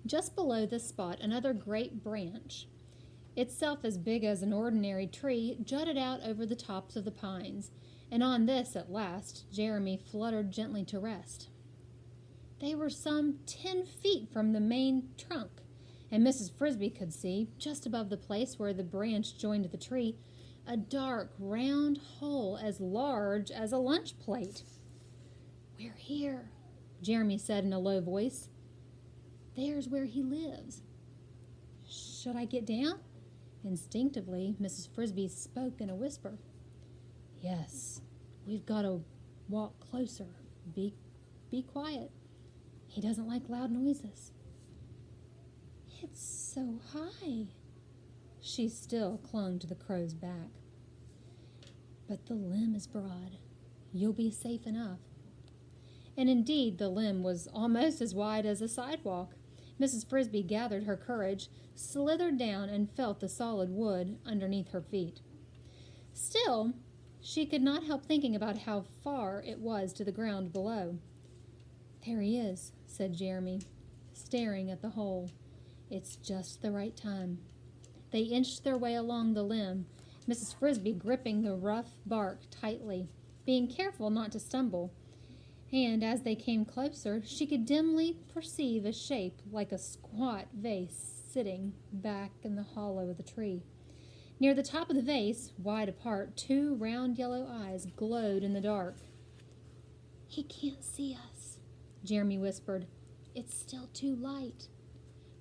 Just below this spot, another great branch, itself as big as an ordinary tree, jutted out over the tops of the pines, and on this, at last, Jeremy fluttered gently to rest. They were some 10 feet from the main trunk, and Mrs. Frisby could see, just above the place where the branch joined the tree, a dark, round hole as large as a lunch plate. "We're here," Jeremy said in a low voice. "There's where he lives." "Should I get down?" Instinctively, Mrs. Frisby spoke in a whisper. "Yes, we've got to walk closer. Be quiet. He doesn't like loud noises." "It's so high." She still clung to the crow's back. "But the limb is broad. You'll be safe enough." And indeed, the limb was almost as wide as a sidewalk. Mrs. Frisby gathered her courage, slithered down, and felt the solid wood underneath her feet. Still, she could not help thinking about how far it was to the ground below. "There he is," said Jeremy, staring at the hole. "It's just the right time." They inched their way along the limb, Mrs. Frisby gripping the rough bark tightly, being careful not to stumble. And as they came closer, she could dimly perceive a shape like a squat vase sitting back in the hollow of the tree. Near the top of the vase, wide apart, 2 round yellow eyes glowed in the dark. "He can't see us," Jeremy whispered. "It's still too light."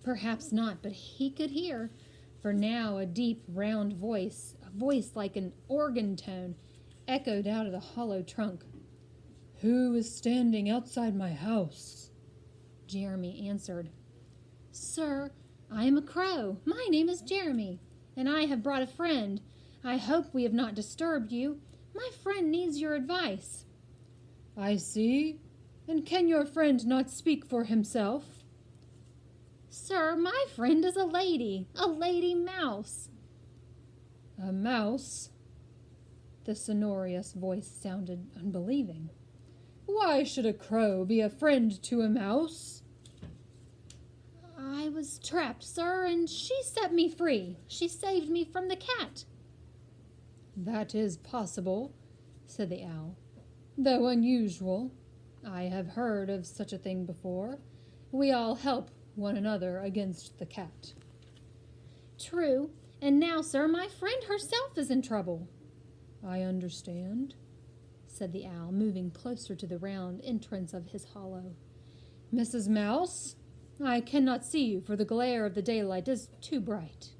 Perhaps not, but he could hear, for now a deep, round voice, a voice like an organ tone, echoed out of the hollow trunk. "Who is standing outside my house?" Jeremy answered. "Sir, I am a crow. My name is Jeremy, and I have brought a friend. I hope we have not disturbed you. My friend needs your advice." "I see. And can your friend not speak for himself?" "Sir, my friend is a lady mouse." "A mouse?" The sonorous voice sounded unbelieving. "Why should a crow be a friend to a mouse?" "I was trapped, sir, and she set me free. She saved me from the cat." "That is possible," said the owl, "though unusual. I have heard of such a thing before. We all help one another against the cat." "True, and now, sir, my friend herself is in trouble." "I understand," said the owl, moving closer to the round entrance of his hollow. "Mrs. Mouse, I cannot see you, for the glare of the daylight is too bright.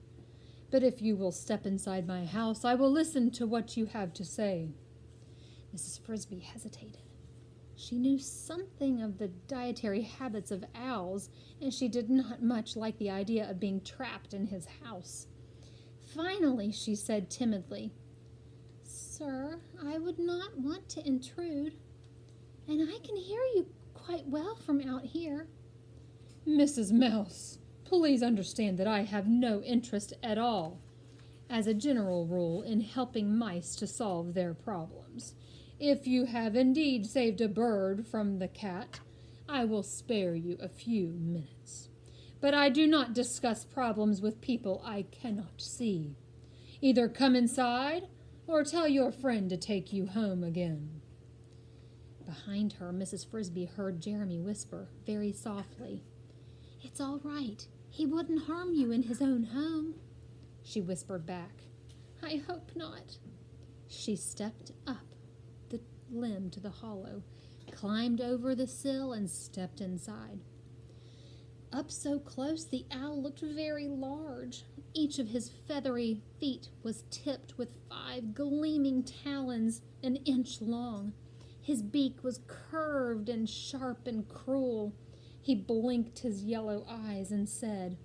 But if you will step inside my house, I will listen to what you have to say." Mrs. Frisby hesitated. She knew something of the dietary habits of owls, and she did not much like the idea of being trapped in his house. Finally, she said timidly, "Sir, I would not want to intrude, and I can hear you quite well from out here." "Mrs. Mouse, please understand that I have no interest at all, as a general rule, in helping mice to solve their problems. If you have indeed saved a bird from the cat, I will spare you a few minutes. But I do not discuss problems with people I cannot see. Either come inside, or tell your friend to take you home again." Behind her, Mrs. Frisby heard Jeremy whisper, very softly, "It's all right. He wouldn't harm you in his own home." She whispered back, "I hope not." She stepped up the limb to the hollow, climbed over the sill, and stepped inside. Up so close, the owl looked very large. Each of his feathery feet was tipped with 5 gleaming talons an inch long. His beak was curved and sharp and cruel. He blinked his yellow eyes and said,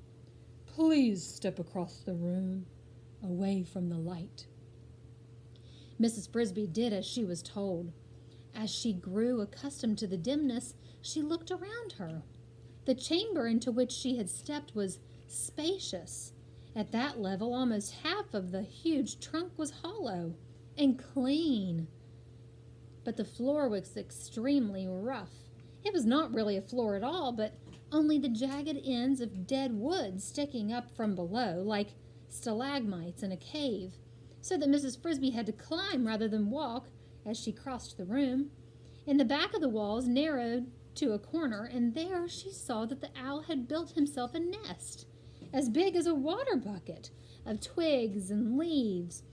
"Please step across the room, away from the light." Mrs. Frisby did as she was told. As she grew accustomed to the dimness, she looked around her. The chamber into which she had stepped was spacious. At that level, almost half of the huge trunk was hollow and clean. But the floor was extremely rough. It was not really a floor at all, but only the jagged ends of dead wood sticking up from below, like stalagmites in a cave, so that Mrs. Frisby had to climb rather than walk as she crossed the room. In the back of the walls narrowed to a corner, and there she saw that the owl had built himself a nest, as big as a water bucket, of twigs and leaves.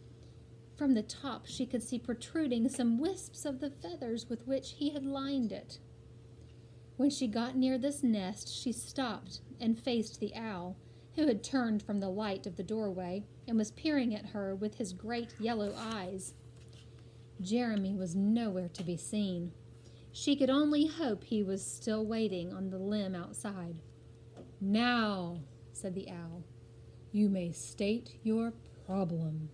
From the top she could see protruding some wisps of the feathers with which he had lined it. When she got near this nest, she stopped and faced the owl, who had turned from the light of the doorway and was peering at her with his great yellow eyes. Jeremy was nowhere to be seen. She could only hope he was still waiting on the limb outside. "Now," said the owl, "you may state your problem."